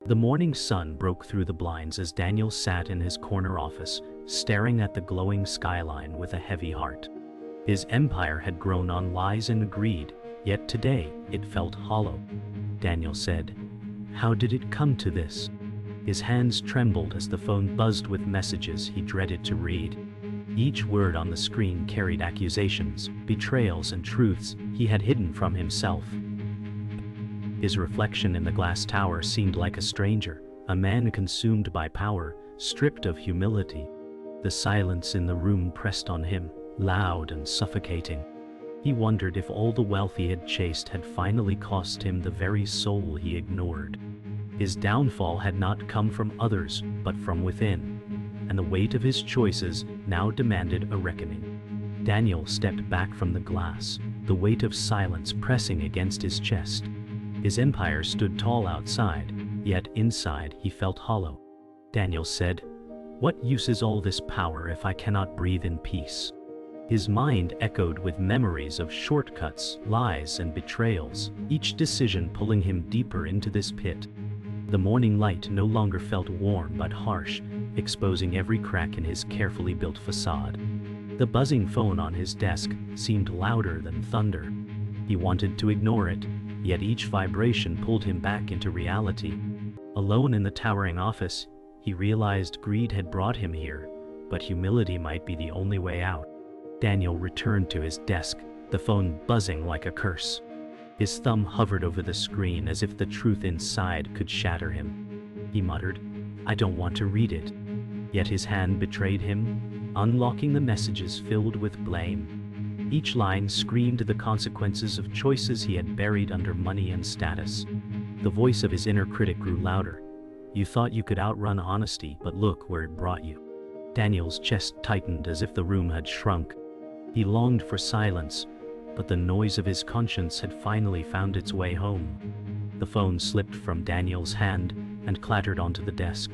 The morning sun broke through the blinds as Daniel sat in his corner office, staring at the glowing skyline with a heavy heart. His empire had grown on lies and greed, yet today it felt hollow. Daniel said, "How did it come to this?" His hands trembled as the phone buzzed with messages he dreaded to read. Each word on the screen carried accusations, betrayals, and truths he had hidden from himself. His reflection in the glass tower seemed like a stranger, a man consumed by power, stripped of humility. The silence in the room pressed on him, loud and suffocating. He wondered if all the wealth he had chased had finally cost him the very soul he ignored. His downfall had not come from others, but from within, and the weight of his choices now demanded a reckoning. Daniel stepped back from the glass, the weight of silence pressing against his chest. His empire stood tall outside, yet inside he felt hollow. Daniel said, "What use is all this power if I cannot breathe in peace?" His mind echoed with memories of shortcuts, lies, and betrayals, each decision pulling him deeper into this pit. The morning light no longer felt warm but harsh, exposing every crack in his carefully built facade. The buzzing phone on his desk seemed louder than thunder. He wanted to ignore it, yet each vibration pulled him back into reality. Alone in the towering office, he realized greed had brought him here, but humility might be the only way out. Daniel returned to his desk, the phone buzzing like a curse. His thumb hovered over the screen as if the truth inside could shatter him. He muttered, "I don't want to read it." Yet his hand betrayed him, unlocking the messages filled with blame. Each line screamed the consequences of choices he had buried under money and status. The voice of his inner critic grew louder. "You thought you could outrun honesty, but look where it brought you." Daniel's chest tightened as if the room had shrunk. He longed for silence, but the noise of his conscience had finally found its way home. The phone slipped from Daniel's hand and clattered onto the desk.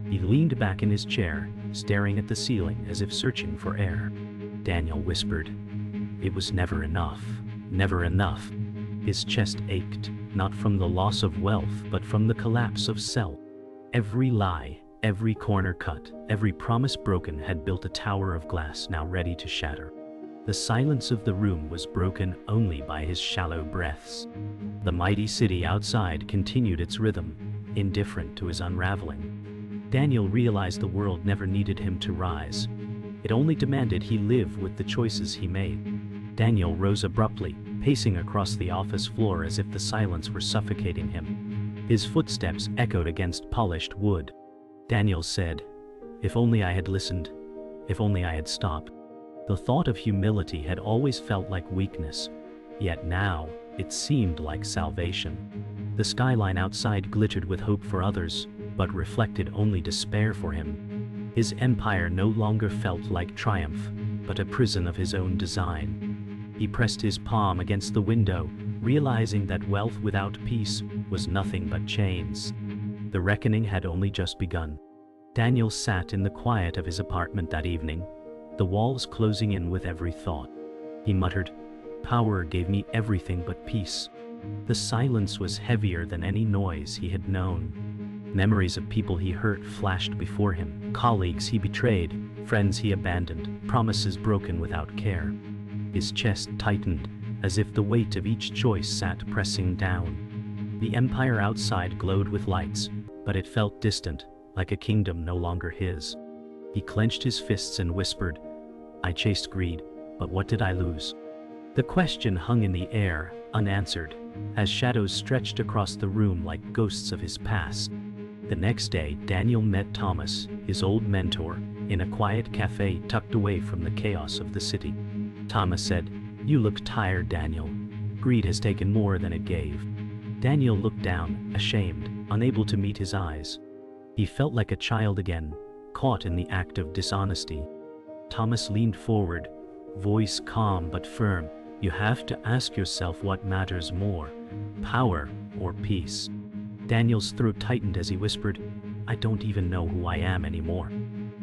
He leaned back in his chair, staring at the ceiling as if searching for air. Daniel whispered, "It was never enough, never enough." His chest ached, not from the loss of wealth, but from the collapse of self. Every lie, every corner cut, every promise broken had built a tower of glass now ready to shatter. The silence of the room was broken only by his shallow breaths. The mighty city outside continued its rhythm, indifferent to his unraveling. Daniel realized the world never needed him to rise. It only demanded he live with the choices he made. Daniel rose abruptly, pacing across the office floor as if the silence were suffocating him. His footsteps echoed against polished wood. Daniel said, "If only I had listened, if only I had stopped." The thought of humility had always felt like weakness, yet now it seemed like salvation. The skyline outside glittered with hope for others, but reflected only despair for him. His empire no longer felt like triumph, but a prison of his own design. He pressed his palm against the window, realizing that wealth without peace was nothing but chains. The reckoning had only just begun. Daniel sat in the quiet of his apartment that evening, the walls closing in with every thought. He muttered, "Power gave me everything but peace." The silence was heavier than any noise he had known. Memories of people he hurt flashed before him, colleagues he betrayed, friends he abandoned, promises broken without care. His chest tightened, as if the weight of each choice sat pressing down. The empire outside glowed with lights, but it felt distant, like a kingdom no longer his. He clenched his fists and whispered, "I chased greed, but what did I lose?" The question hung in the air, unanswered, as shadows stretched across the room like ghosts of his past. The next day, Daniel met Thomas, his old mentor, in a quiet cafe tucked away from the chaos of the city. Thomas said, "You look tired, Daniel. Greed has taken more than it gave." Daniel looked down, ashamed, unable to meet his eyes. He felt like a child again, caught in the act of dishonesty. Thomas leaned forward, voice calm but firm. "You have to ask yourself what matters more, power or peace." Daniel's throat tightened as he whispered, "I don't even know who I am anymore."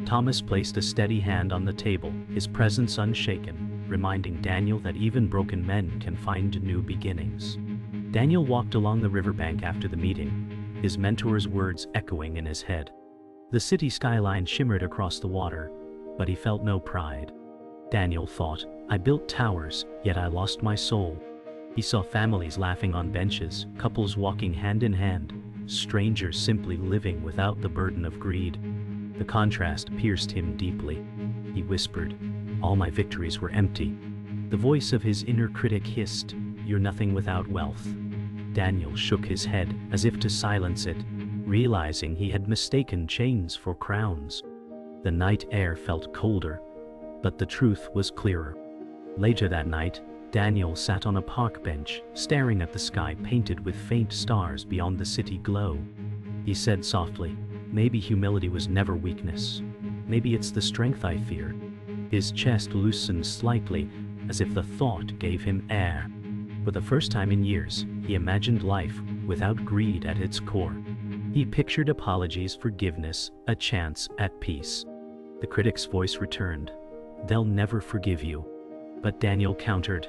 Thomas placed a steady hand on the table, his presence unshaken, reminding Daniel that even broken men can find new beginnings. Daniel walked along the riverbank after the meeting, his mentor's words echoing in his head. The city skyline shimmered across the water, but he felt no pride. Daniel thought, I built towers, yet I lost my soul. He saw families laughing on benches, couples walking hand in hand, strangers simply living without the burden of greed. The contrast pierced him deeply. He whispered, all my victories were empty. The voice of his inner critic hissed, you're nothing without wealth. Daniel shook his head as if to silence it, realizing he had mistaken chains for crowns. The night air felt colder, but the truth was clearer. Later that night, Daniel sat on a park bench, staring at the sky painted with faint stars beyond the city glow. He said softly, maybe humility was never weakness. Maybe it's the strength I feared. His chest loosened slightly, as if the thought gave him air. For the first time in years, he imagined life without greed at its core. He pictured apologies, forgiveness, a chance at peace. The critic's voice returned. They'll never forgive you. But Daniel countered,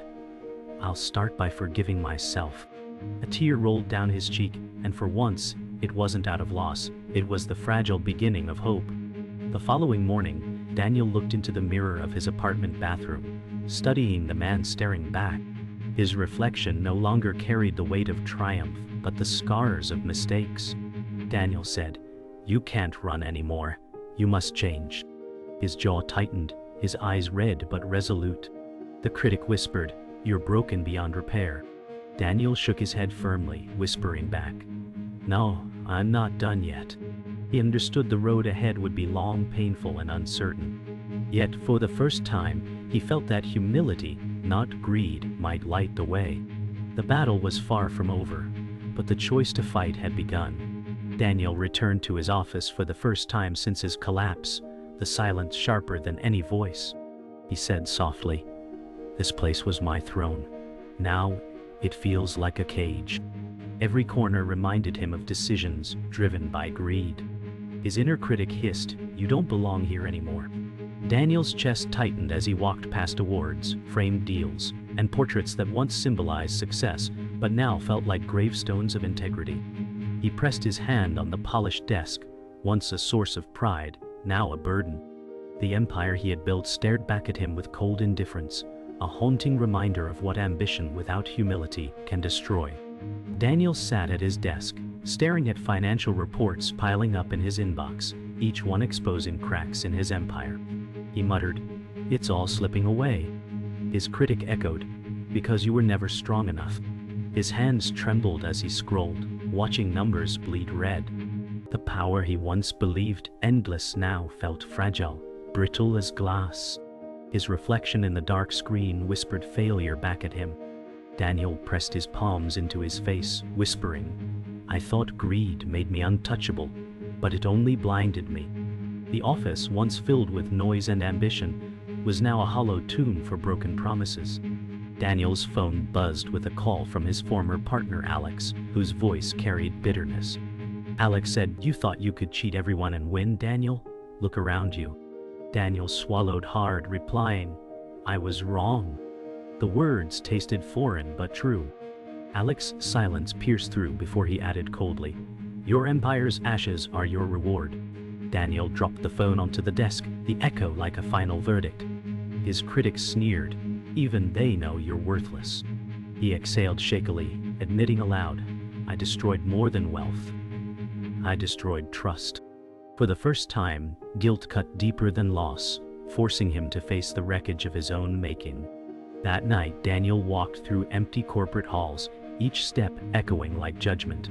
I'll start by forgiving myself. A tear rolled down his cheek, and for once, it wasn't out of loss, it was the fragile beginning of hope. The following morning, Daniel looked into the mirror of his apartment bathroom, studying the man staring back. His reflection no longer carried the weight of triumph, but the scars of mistakes. Daniel said, you can't run anymore. You must change. His jaw tightened, his eyes red but resolute. The critic whispered, you're broken beyond repair. Daniel shook his head firmly, whispering back, no, I'm not done yet. He understood the road ahead would be long, painful, and uncertain. Yet, for the first time, he felt that humility, not greed, might light the way. The battle was far from over, but the choice to fight had begun. Daniel returned to his office for the first time since his collapse, the silence sharper than any voice. He said softly, this place was my throne. Now, it feels like a cage. Every corner reminded him of decisions driven by greed. His inner critic hissed, you don't belong here anymore. Daniel's chest tightened as he walked past awards, framed deals, and portraits that once symbolized success, but now felt like gravestones of integrity. He pressed his hand on the polished desk, once a source of pride, now a burden. The empire he had built stared back at him with cold indifference, a haunting reminder of what ambition without humility can destroy. Daniel sat at his desk, staring at financial reports piling up in his inbox, each one exposing cracks in his empire. He muttered, it's all slipping away. His critic echoed, because you were never strong enough. His hands trembled as he scrolled, watching numbers bleed red. The power he once believed endless now felt fragile, brittle as glass. His reflection in the dark screen whispered failure back at him. Daniel pressed his palms into his face, whispering, I thought greed made me untouchable, but it only blinded me. The office, once filled with noise and ambition, was now a hollow tomb for broken promises. Daniel's phone buzzed with a call from his former partner Alex, whose voice carried bitterness. Alex said, you thought you could cheat everyone and win, Daniel? Look around you. Daniel swallowed hard, replying, I was wrong. The words tasted foreign but true. Alex's silence pierced through before he added coldly, your empire's ashes are your reward. Daniel dropped the phone onto the desk, the echo like a final verdict. His critics sneered, even they know you're worthless. He exhaled shakily, admitting aloud, I destroyed more than wealth. I destroyed trust. For the first time, guilt cut deeper than loss, forcing him to face the wreckage of his own making. That night, Daniel walked through empty corporate halls, each step echoing like judgment.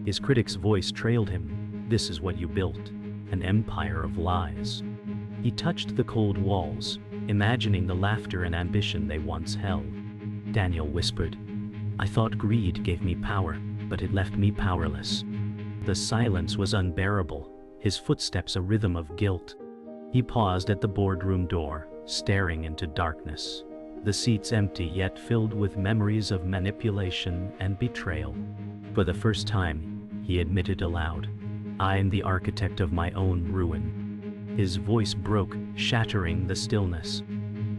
His critic's voice trailed him, this is what you built, an empire of lies. He touched the cold walls, imagining the laughter and ambition they once held. Daniel whispered, I thought greed gave me power, but it left me powerless. The silence was unbearable, his footsteps a rhythm of guilt. He paused at the boardroom door, staring into darkness. The seats empty yet filled with memories of manipulation and betrayal. For the first time, he admitted aloud, I am the architect of my own ruin. His voice broke, shattering the stillness.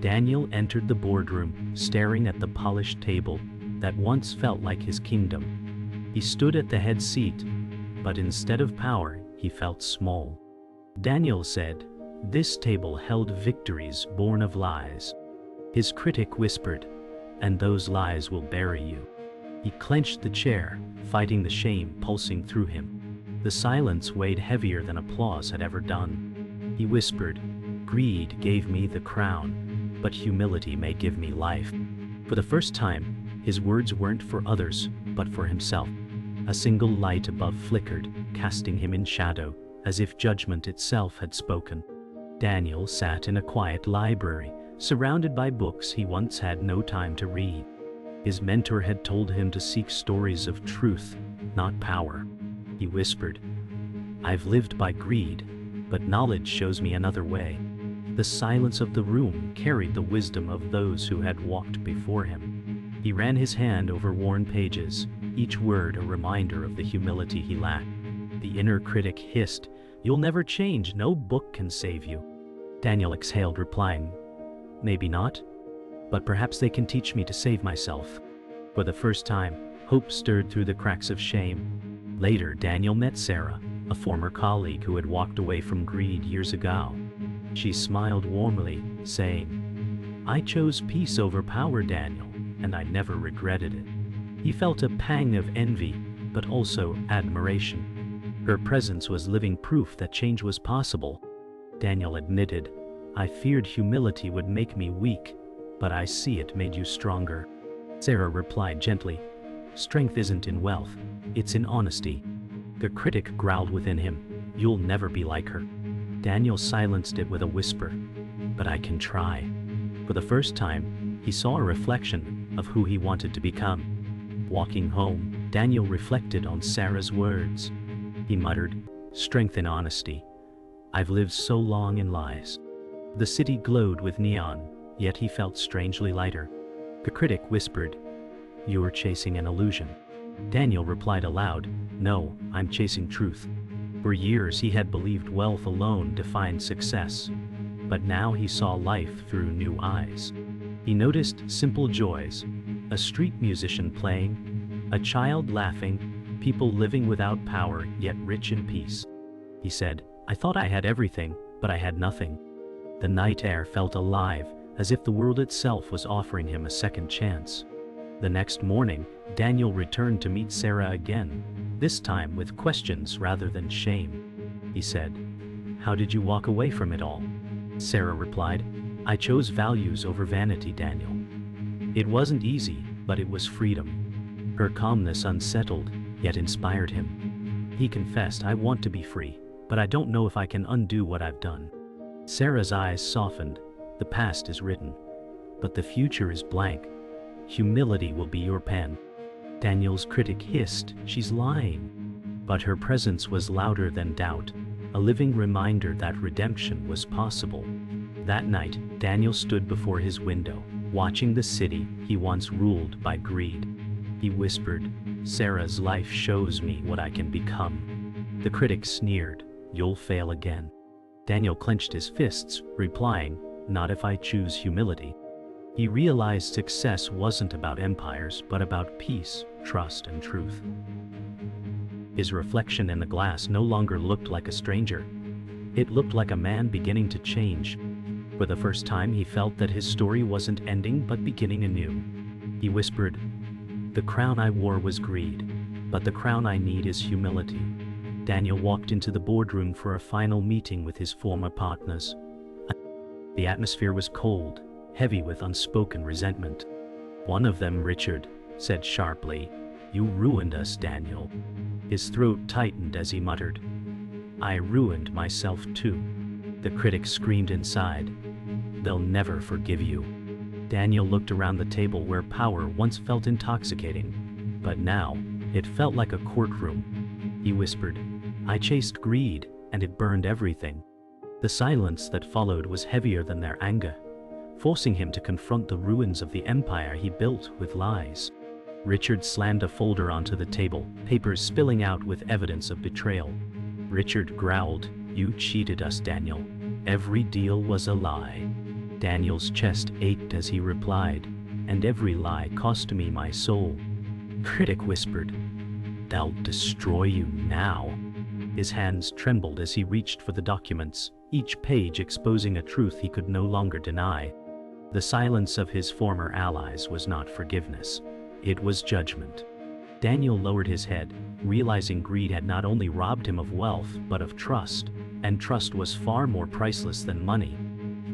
Daniel entered the boardroom, staring at the polished table that once felt like his kingdom. He stood at the head seat, But instead of power, he felt small. Daniel said, "This table held victories born of lies." His critic whispered, "And those lies will bury you." He clenched the chair, fighting the shame pulsing through him. The silence weighed heavier than applause had ever done. He whispered, "Greed gave me the crown, but humility may give me life." For the first time, his words weren't for others, but for himself. A single light above flickered, casting him in shadow, as if judgment itself had spoken. Daniel sat in a quiet library, surrounded by books he once had no time to read. His mentor had told him to seek stories of truth, not power. He whispered, "I've lived by greed, but knowledge shows me another way." The silence of the room carried the wisdom of those who had walked before him. He ran his hand over worn pages, each word a reminder of the humility he lacked. The inner critic hissed, "You'll never change, no book can save you." Daniel exhaled, replying, "Maybe not, but perhaps they can teach me to save myself." For the first time, hope stirred through the cracks of shame. Later, Daniel met Sarah, a former colleague who had walked away from greed years ago. She smiled warmly, saying, "I chose peace over power, Daniel, and I never regretted it." He felt a pang of envy, but also admiration. Her presence was living proof that change was possible. Daniel admitted, "I feared humility would make me weak, but I see it made you stronger." Sarah replied gently, "Strength isn't in wealth, it's in honesty." The critic growled within him, "You'll never be like her." Daniel silenced it with a whisper, "But I can try." For the first time, he saw a reflection of who he wanted to become. Walking home, Daniel reflected on Sarah's words. He muttered, "Strength in honesty. I've lived so long in lies." The city glowed with neon, yet he felt strangely lighter. The critic whispered, "You're chasing an illusion." Daniel replied aloud, "No, I'm chasing truth." For years he had believed wealth alone defined success, but now he saw life through new eyes. He noticed simple joys, a street musician playing, a child laughing, people living without power yet rich in peace. He said, "I thought I had everything, but I had nothing." The night air felt alive, as if the world itself was offering him a second chance. The next morning, Daniel returned to meet Sarah again, this time with questions rather than shame. He said, "How did you walk away from it all?" Sarah replied, "I chose values over vanity, Daniel. It wasn't easy, but it was freedom." Her calmness unsettled, yet inspired him. He confessed, "I want to be free, but I don't know if I can undo what I've done." Sarah's eyes softened. "The past is written, but the future is blank. Humility will be your pen." Daniel's critic hissed, "She's lying." But her presence was louder than doubt, a living reminder that redemption was possible. That night, Daniel stood before his window, watching the city he once ruled by greed. He whispered, "Sarah's life shows me what I can become." The critic sneered, "You'll fail again." Daniel clenched his fists, replying, "Not if I choose humility." He realized success wasn't about empires, but about peace, trust, and truth. His reflection in the glass no longer looked like a stranger. It looked like a man beginning to change. For the first time, he felt that his story wasn't ending but beginning anew. He whispered, "The crown I wore was greed, but the crown I need is humility." Daniel walked into the boardroom for a final meeting with his former partners. The atmosphere was cold, heavy with unspoken resentment. One of them, Richard, said sharply, "You ruined us, Daniel." His throat tightened as he muttered, "I ruined myself too." The critic screamed inside, "They'll never forgive you." Daniel looked around the table where power once felt intoxicating, but now it felt like a courtroom. He whispered, "I chased greed, and it burned everything." The silence that followed was heavier than their anger, forcing him to confront the ruins of the empire he built with lies. Richard slammed a folder onto the table, papers spilling out with evidence of betrayal. Richard growled, "You cheated us, Daniel. Every deal was a lie." Daniel's chest ached as he replied, "And every lie cost me my soul." Critic whispered, They'll destroy you now." His hands trembled as he reached for the documents, each page exposing a truth he could no longer deny. The silence of his former allies was not forgiveness. It was judgment. Daniel lowered his head, realizing greed had not only robbed him of wealth but of trust, and trust was far more priceless than money.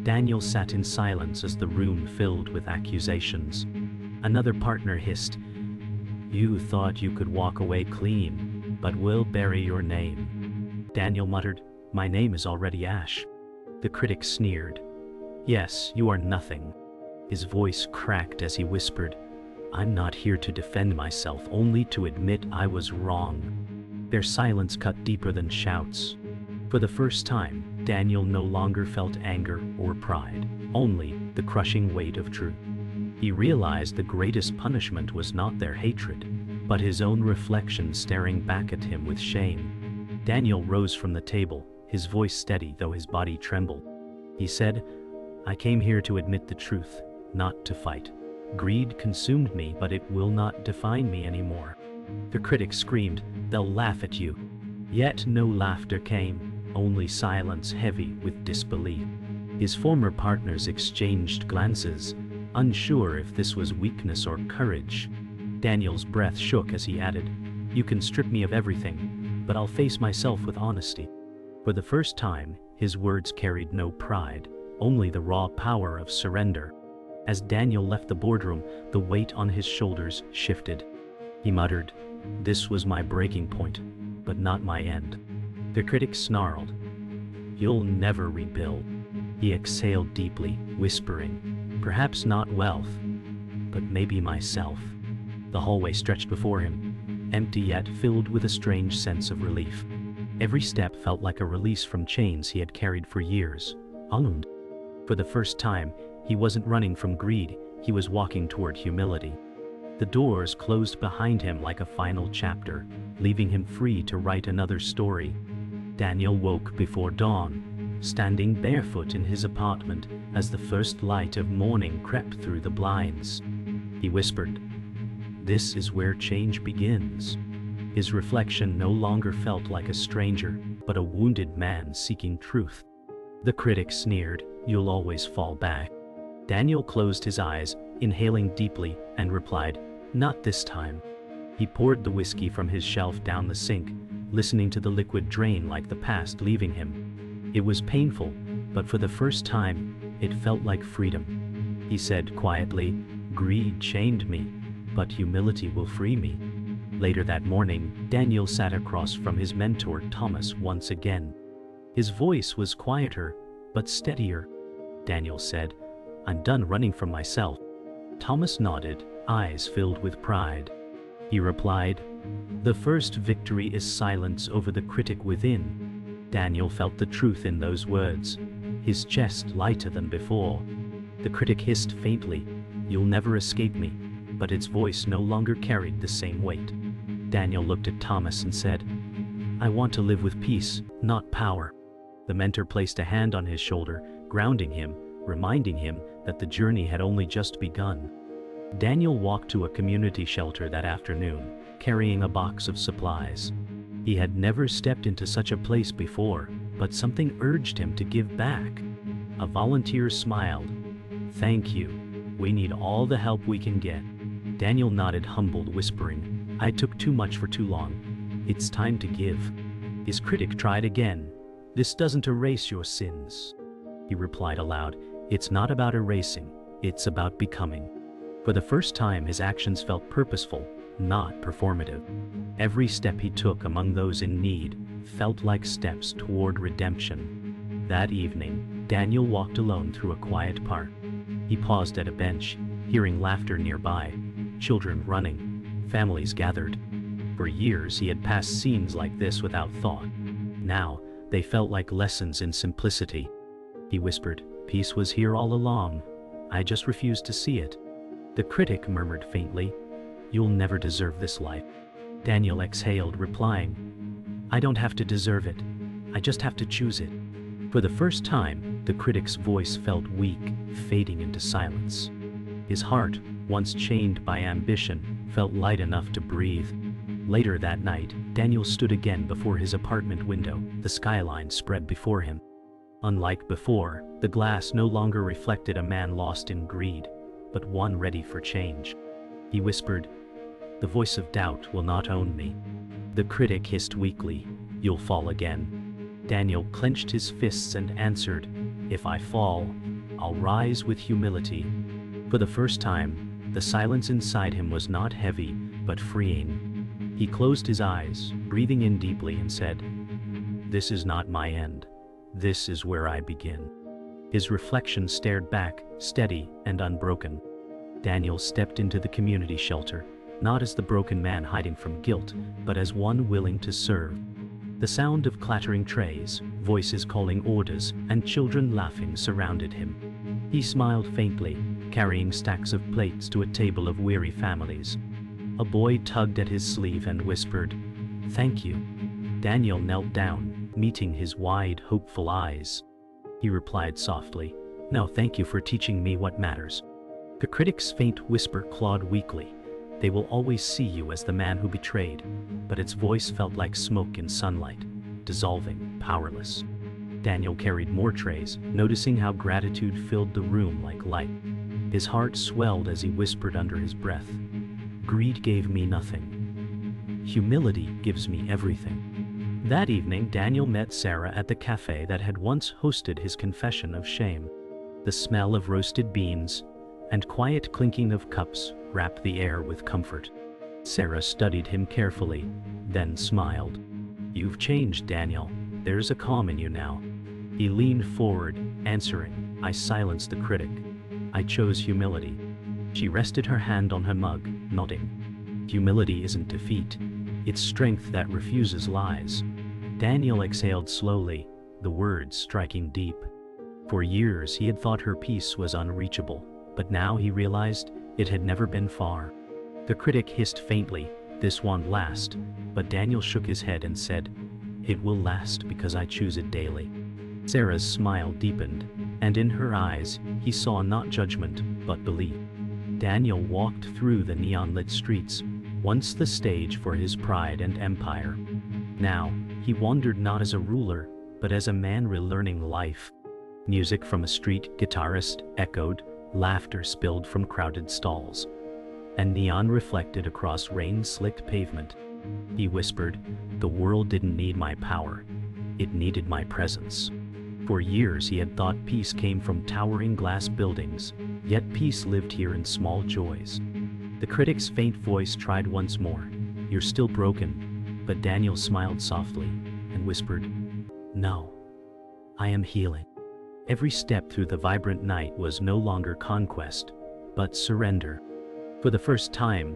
Daniel sat in silence as the room filled with accusations. Another partner hissed, "You thought you could walk away clean, but we'll bury your name." Daniel muttered, "My name is already ash." The critic sneered, "Yes, you are nothing." His voice cracked as he whispered, "I'm not here to defend myself, only to admit I was wrong." Their silence cut deeper than shouts. For the first time, Daniel no longer felt anger or pride, only the crushing weight of truth. He realized the greatest punishment was not their hatred, but his own reflection staring back at him with shame. Daniel rose from the table, his voice steady though his body trembled. He said, "I came here to admit the truth, not to fight. Greed consumed me, but it will not define me anymore." The critic screamed, "They'll laugh at you." Yet no laughter came, only silence heavy with disbelief. His former partners exchanged glances, unsure if this was weakness or courage. Daniel's breath shook as he added, "You can strip me of everything, but I'll face myself with honesty." For the first time, his words carried no pride, only the raw power of surrender. As Daniel left the boardroom, the weight on his shoulders shifted. He muttered, "This was my breaking point, but not my end." The critic snarled, "You'll never rebuild." He exhaled deeply, whispering, "Perhaps not wealth, but maybe myself." The hallway stretched before him, empty yet filled with a strange sense of relief. Every step felt like a release from chains he had carried for years. Owned. For the first time, he wasn't running from greed, he was walking toward humility. The doors closed behind him like a final chapter, leaving him free to write another story. Daniel woke before dawn, standing barefoot in his apartment as the first light of morning crept through the blinds. He whispered, "This is where change begins." His reflection no longer felt like a stranger, but a wounded man seeking truth. The critic sneered, "You'll always fall back." Daniel closed his eyes, inhaling deeply, and replied, "Not this time." He poured the whiskey from his shelf down the sink, listening to the liquid drain like the past leaving him. It was painful, but for the first time, it felt like freedom. He said quietly, "Greed chained me, but humility will free me." Later that morning, Daniel sat across from his mentor Thomas once again. His voice was quieter, but steadier. Daniel said, "I'm done running from myself." Thomas nodded, eyes filled with pride. He replied, "The first victory is silence over the critic within." Daniel felt the truth in those words, his chest lighter than before. The critic hissed faintly, "You'll never escape me," but its voice no longer carried the same weight. Daniel looked at Thomas and said, "I want to live with peace, not power." The mentor placed a hand on his shoulder, grounding him, reminding him that the journey had only just begun. Daniel walked to a community shelter that afternoon, carrying a box of supplies. He had never stepped into such a place before, but something urged him to give back. A volunteer smiled. "Thank you. We need all the help we can get." Daniel nodded, humbled, whispering, "I took too much for too long. It's time to give." His critic tried again. "This doesn't erase your sins." He replied aloud, "It's not about erasing, it's about becoming." For the first time, his actions felt purposeful, not performative. Every step he took among those in need felt like steps toward redemption. That evening, Daniel walked alone through a quiet park. He paused at a bench, hearing laughter nearby, children running, families gathered. For years he had passed scenes like this without thought. Now, they felt like lessons in simplicity. He whispered, "Peace was here all along. I just refused to see it." The critic murmured faintly, "You'll never deserve this life." Daniel exhaled, replying, "I don't have to deserve it. I just have to choose it." For the first time, the critic's voice felt weak, fading into silence. His heart, once chained by ambition, felt light enough to breathe. Later that night, Daniel stood again before his apartment window, the skyline spread before him. Unlike before, the glass no longer reflected a man lost in greed, but one ready for change. He whispered, "The voice of doubt will not own me." The critic hissed weakly, "You'll fall again." Daniel clenched his fists and answered, "If I fall, I'll rise with humility." For the first time, the silence inside him was not heavy, but freeing. He closed his eyes, breathing in deeply, and said, "This is not my end. This is where I begin." His reflection stared back, steady and unbroken. Daniel stepped into the community shelter, not as the broken man hiding from guilt, but as one willing to serve. The sound of clattering trays, voices calling orders, and children laughing surrounded him. He smiled faintly, carrying stacks of plates to a table of weary families. A boy tugged at his sleeve and whispered, "Thank you." Daniel knelt down, meeting his wide, hopeful eyes. He replied softly, "No, thank you for teaching me what matters." The critic's faint whisper clawed weakly, "They will always see you as the man who betrayed," but its voice felt like smoke in sunlight, dissolving, powerless. Daniel carried more trays, noticing how gratitude filled the room like light. His heart swelled as he whispered under his breath, "Greed gave me nothing. Humility gives me everything." That evening, Daniel met Sarah at the cafe that had once hosted his confession of shame. The smell of roasted beans and quiet clinking of cups wrapped the air with comfort. Sarah studied him carefully, then smiled. "You've changed, Daniel. There's a calm in you now." He leaned forward, answering, "I silenced the critic. I chose humility." She rested her hand on her mug, nodding. Humility isn't defeat. It's strength that refuses lies. Daniel exhaled slowly, the words striking deep. For years he had thought her peace was unreachable, but now he realized it had never been far. The critic hissed faintly, "This won't last," but Daniel shook his head and said, "It will last because I choose it daily." Sarah's smile deepened, and in her eyes he saw not judgment, but belief. Daniel walked through the neon-lit streets, once the stage for his pride and empire. Now, he wandered not as a ruler, but as a man relearning life. Music from a street guitarist echoed, laughter spilled from crowded stalls, and neon reflected across rain-slicked pavement. He whispered, "The world didn't need my power. It needed my presence." For years he had thought peace came from towering glass buildings, yet peace lived here in small joys. The critic's faint voice tried once more, "You're still broken," but Daniel smiled softly and whispered, "No, I am healing." Every step through the vibrant night was no longer conquest, but surrender. For the first time,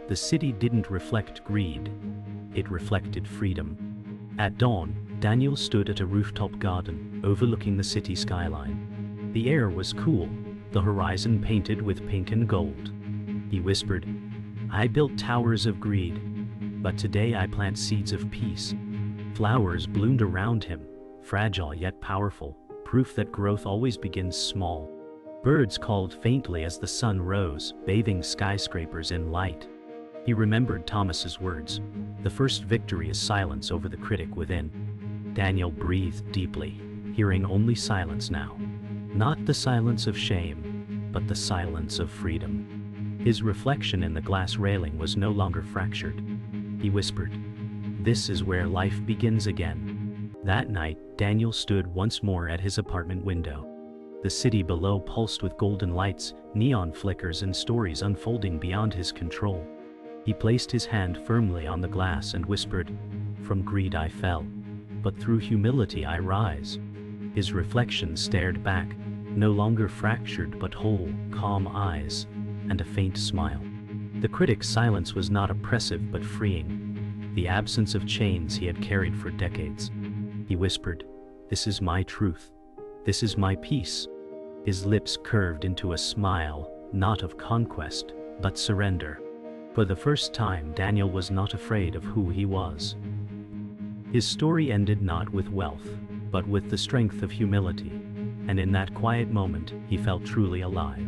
the city didn't reflect greed, it reflected freedom. At dawn, Daniel stood at a rooftop garden, overlooking the city skyline. The air was cool, the horizon painted with pink and gold. He whispered, "I built towers of greed, but today I plant seeds of peace." Flowers bloomed around him, fragile yet powerful, proof that growth always begins small. Birds called faintly as the sun rose, bathing skyscrapers in light. He remembered Thomas's words, "The first victory is silence over the critic within." Daniel breathed deeply, hearing only silence now. Not the silence of shame, but the silence of freedom. His reflection in the glass railing was no longer fractured. He whispered, "This is where life begins again." That night, Daniel stood once more at his apartment window. The city below pulsed with golden lights, neon flickers, and stories unfolding beyond his control. He placed his hand firmly on the glass and whispered, "From greed I fell, but through humility I rise." His reflection stared back, no longer fractured but whole, calm eyes, and a faint smile. The critic's silence was not oppressive but freeing, the absence of chains he had carried for decades. He whispered, "This is my truth. This is my peace." His lips curved into a smile, not of conquest, but surrender. For the first time, Daniel was not afraid of who he was. His story ended not with wealth, but with the strength of humility, and in that quiet moment, he felt truly alive.